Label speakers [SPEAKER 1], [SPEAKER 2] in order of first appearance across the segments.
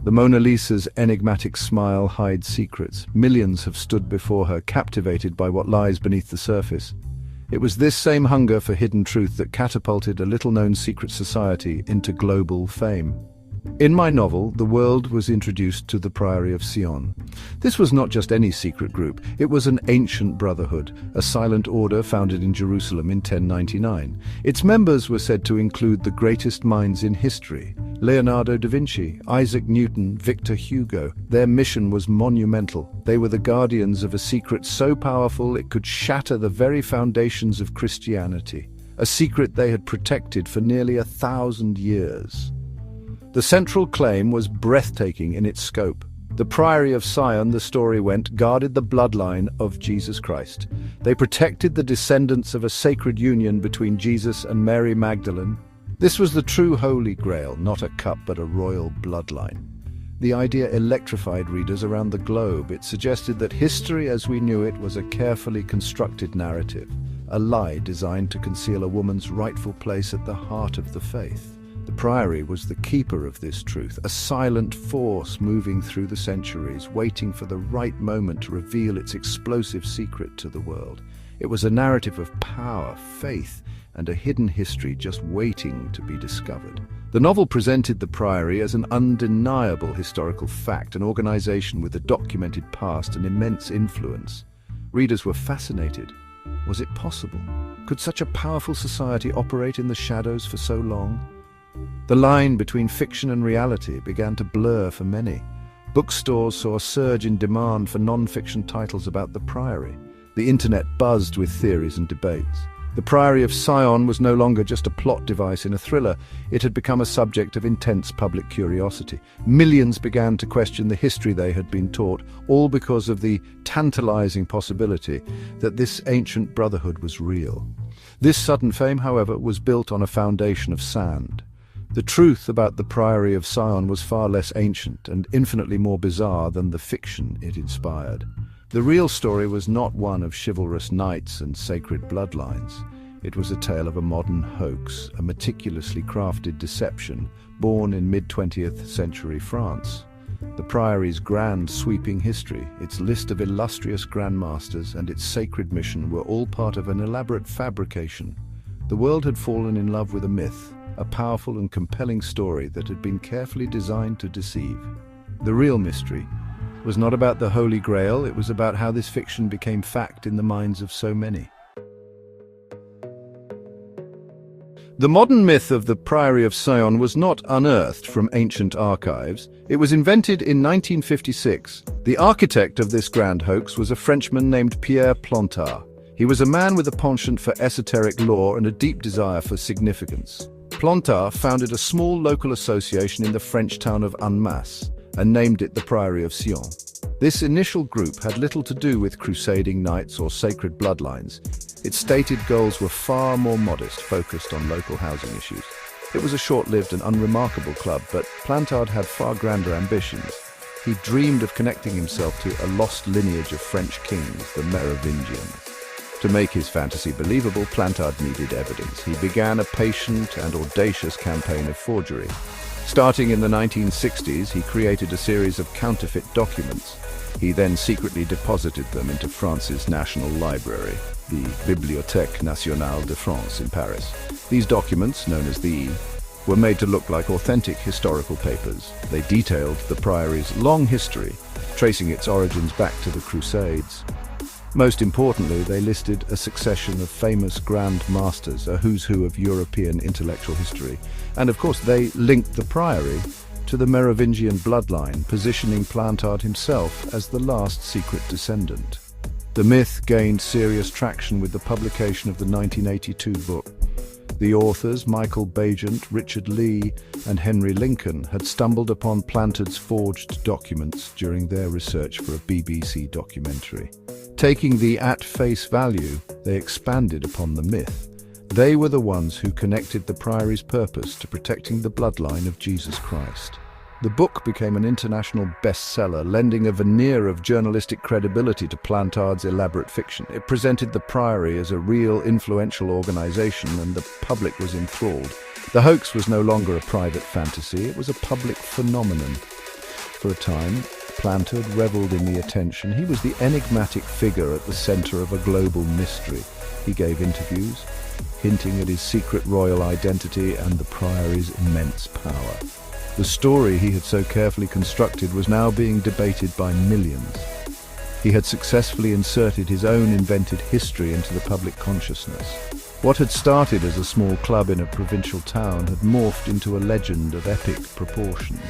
[SPEAKER 1] The Mona Lisa's enigmatic smile hides secrets. Millions have stood before her, captivated by what lies beneath the surface. It was this same hunger for hidden truth that catapulted a little-known secret society into global fame. In my novel, the world was introduced to the Priory of Sion. This was not just any secret group, it was an ancient brotherhood, a silent order founded in Jerusalem in 1099. Its members were said to include the greatest minds in history: Leonardo da Vinci, Isaac Newton, Victor Hugo. Their mission was monumental. They were the guardians of a secret so powerful it could shatter the very foundations of Christianity, a secret they had protected for nearly 1,000 years. The central claim was breathtaking in its scope. The Priory of Sion, the story went, guarded the bloodline of Jesus Christ. They protected the descendants of a sacred union between Jesus and Mary Magdalene. This was the true Holy Grail, not a cup but a royal bloodline. The idea electrified readers around the globe. It suggested that history as we knew it was a carefully constructed narrative, a lie designed to conceal a woman's rightful place at the heart of the faith. The Priory was the keeper of this truth, a silent force moving through the centuries, waiting for the right moment to reveal its explosive secret to the world. It was a narrative of power, faith, and a hidden history just waiting to be discovered. The novel presented the Priory as an undeniable historical fact, an organization with a documented past and immense influence. Readers were fascinated. Was it possible? Could such a powerful society operate in the shadows for so long? The line between fiction and reality began to blur for many. Bookstores saw a surge in demand for non-fiction titles about the Priory. The internet buzzed with theories and debates. The Priory of Sion was no longer just a plot device in a thriller. It had become a subject of intense public curiosity. Millions began to question the history they had been taught, all because of the tantalizing possibility that this ancient brotherhood was real. This sudden fame, however, was built on a foundation of sand. The truth about the Priory of Sion was far less ancient and infinitely more bizarre than the fiction it inspired. The real story was not one of chivalrous knights and sacred bloodlines. It was a tale of a modern hoax, a meticulously crafted deception born in mid-20th century France. The Priory's grand sweeping history, its list of illustrious grandmasters, and its sacred mission were all part of an elaborate fabrication. The world had fallen in love with a myth, a powerful and compelling story that had been carefully designed to deceive. The real mystery was not about the Holy Grail, it was about how this fiction became fact in the minds of so many. The modern myth of the Priory of Sion was not unearthed from ancient archives. It was invented in 1956. The architect of this grand hoax was a Frenchman named Pierre Plantard. He was a man with a penchant for esoteric lore and a deep desire for significance. Plantard founded a small local association in the French town of Annemasse and named it the Priory of Sion. This initial group had little to do with crusading knights or sacred bloodlines. Its stated goals were far more modest, focused on local housing issues. It was a short-lived and unremarkable club, but Plantard had far grander ambitions. He dreamed of connecting himself to a lost lineage of French kings, the Merovingians. To make his fantasy believable, Plantard needed evidence. He began a patient and audacious campaign of forgery. Starting in the 1960s, he created a series of counterfeit documents. He then secretly deposited them into France's National Library, the Bibliothèque Nationale de France in Paris. These documents, known as the were made to look like authentic historical papers. They detailed the Priory's long history, tracing its origins back to the Crusades. Most importantly, they listed a succession of famous Grand Masters, a who's who of European intellectual history. And of course, they linked the Priory to the Merovingian bloodline, positioning Plantard himself as the last secret descendant. The myth gained serious traction with the publication of the 1982 book. The authors, Michael Bagent, Richard Lee, and Henry Lincoln, had stumbled upon Plantard's forged documents during their research for a BBC documentary. Taking the at face value, they expanded upon the myth. They were the ones who connected the Priory's purpose to protecting the bloodline of Jesus Christ. The book became an international bestseller, lending a veneer of journalistic credibility to Plantard's elaborate fiction. It presented the Priory as a real, influential organization, and the public was enthralled. The hoax was no longer a private fantasy, it was a public phenomenon. For a time, Plantard reveled in the attention. He was the enigmatic figure at the center of a global mystery. He gave interviews, hinting at his secret royal identity and the Priory's immense power. The story he had so carefully constructed was now being debated by millions. He had successfully inserted his own invented history into the public consciousness. What had started as a small club in a provincial town had morphed into a legend of epic proportions,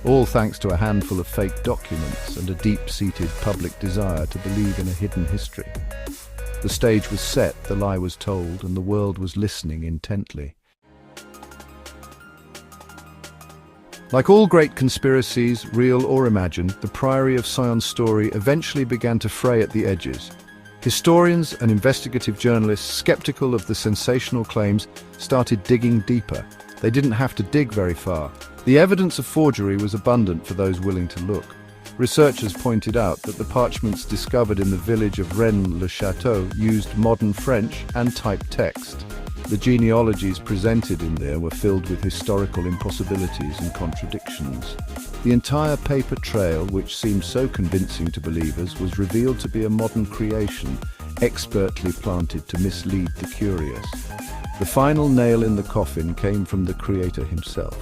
[SPEAKER 1] all thanks to a handful of fake documents and a deep-seated public desire to believe in a hidden history. The stage was set, the lie was told, and the world was listening intently. Like all great conspiracies, real or imagined, the Priory of Sion story eventually began to fray at the edges. Historians and investigative journalists, skeptical of the sensational claims, started digging deeper. They didn't have to dig very far. The evidence of forgery was abundant for those willing to look. Researchers pointed out that the parchments discovered in the village of Rennes-le-Château used modern French and typed text. The genealogies presented in there were filled with historical impossibilities and contradictions. The entire paper trail, which seemed so convincing to believers, was revealed to be a modern creation, expertly planted to mislead the curious. The final nail in the coffin came from the creator himself.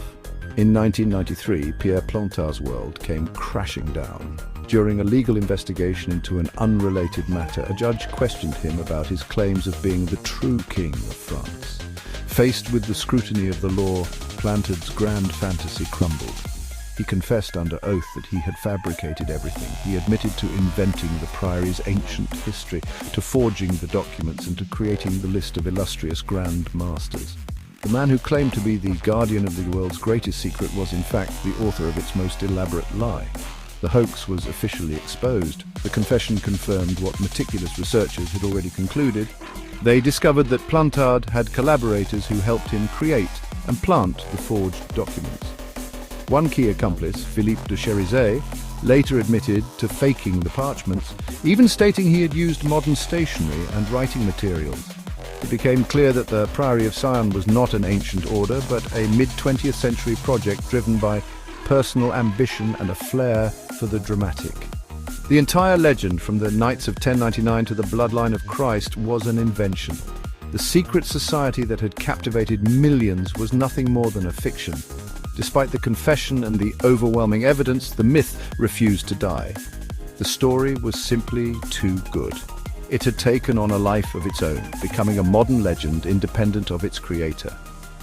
[SPEAKER 1] In 1993, Pierre Plantard's world came crashing down. During a legal investigation into an unrelated matter, a judge questioned him about his claims of being the true king of France. Faced with the scrutiny of the law, Plantard's grand fantasy crumbled. He confessed under oath that he had fabricated everything. He admitted to inventing the Priory's ancient history, to forging the documents, and to creating the list of illustrious grand masters. The man who claimed to be the guardian of the world's greatest secret was in fact the author of its most elaborate lie. The hoax was officially exposed. The confession confirmed what meticulous researchers had already concluded. They discovered that Plantard had collaborators who helped him create and plant the forged documents. One key accomplice, Philippe de Cherizet, later admitted to faking the parchments, even stating he had used modern stationery and writing materials. It became clear that the Priory of Sion was not an ancient order, but a mid-20th century project driven by personal ambition and a flair for the dramatic. The entire legend, from the Knights of 1099 to the bloodline of Christ, was an invention. The secret society that had captivated millions was nothing more than a fiction. Despite the confession and the overwhelming evidence, the myth refused to die. The story was simply too good. It had taken on a life of its own, becoming a modern legend independent of its creator.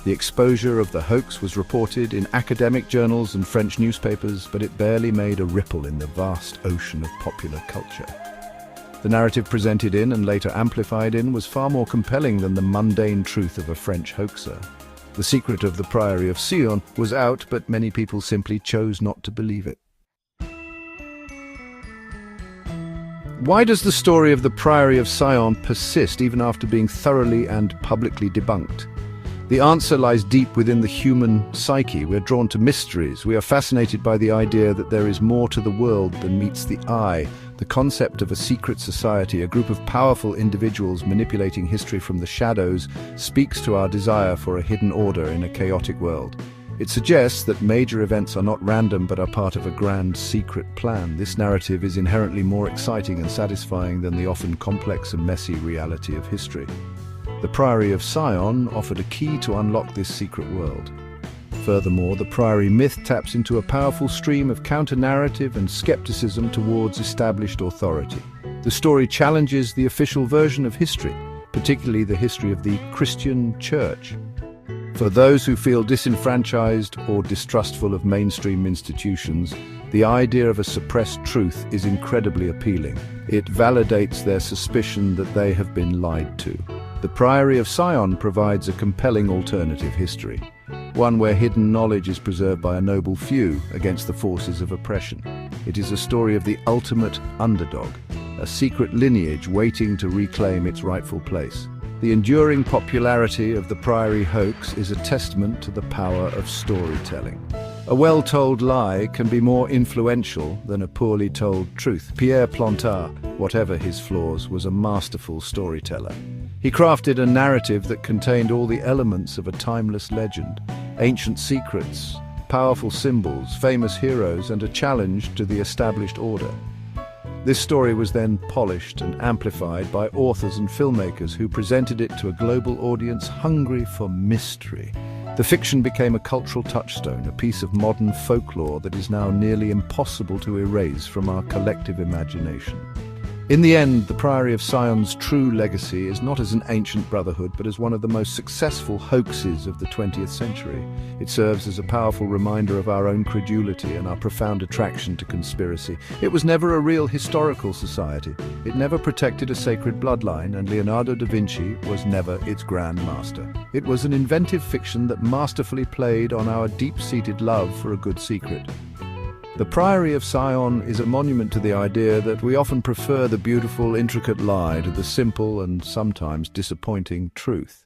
[SPEAKER 1] The exposure of the hoax was reported in academic journals and French newspapers, but it barely made a ripple in the vast ocean of popular culture. The narrative presented in and later amplified in was far more compelling than the mundane truth of a French hoaxer. The secret of the Priory of Sion was out, but many people simply chose not to believe it. Why does the story of the Priory of Sion persist even after being thoroughly and publicly debunked? The answer lies deep within the human psyche. We're drawn to mysteries. We are fascinated by the idea that there is more to the world than meets the eye. The concept of a secret society, a group of powerful individuals manipulating history from the shadows, speaks to our desire for a hidden order in a chaotic world. It suggests that major events are not random but are part of a grand secret plan. This narrative is inherently more exciting and satisfying than the often complex and messy reality of history. The Priory of Sion offered a key to unlock this secret world. Furthermore, the Priory myth taps into a powerful stream of counter-narrative and skepticism towards established authority. The story challenges the official version of history, particularly the history of the Christian Church. For those who feel disenfranchised or distrustful of mainstream institutions, the idea of a suppressed truth is incredibly appealing. It validates their suspicion that they have been lied to. The Priory of Sion provides a compelling alternative history, one where hidden knowledge is preserved by a noble few against the forces of oppression. It is a story of the ultimate underdog, a secret lineage waiting to reclaim its rightful place. The enduring popularity of the Priory hoax is a testament to the power of storytelling. A well-told lie can be more influential than a poorly told truth. Pierre Plantard, whatever his flaws, was a masterful storyteller. He crafted a narrative that contained all the elements of a timeless legend: ancient secrets, powerful symbols, famous heroes, and a challenge to the established order. This story was then polished and amplified by authors and filmmakers who presented it to a global audience hungry for mystery. The fiction became a cultural touchstone, a piece of modern folklore that is now nearly impossible to erase from our collective imagination. In the end, the Priory of Sion's true legacy is not as an ancient brotherhood, but as one of the most successful hoaxes of the 20th century. It serves as a powerful reminder of our own credulity and our profound attraction to conspiracy. It was never a real historical society. It never protected a sacred bloodline, and Leonardo da Vinci was never its grand master. It was an inventive fiction that masterfully played on our deep-seated love for a good secret. The Priory of Sion is a monument to the idea that we often prefer the beautiful, intricate lie to the simple and sometimes disappointing truth.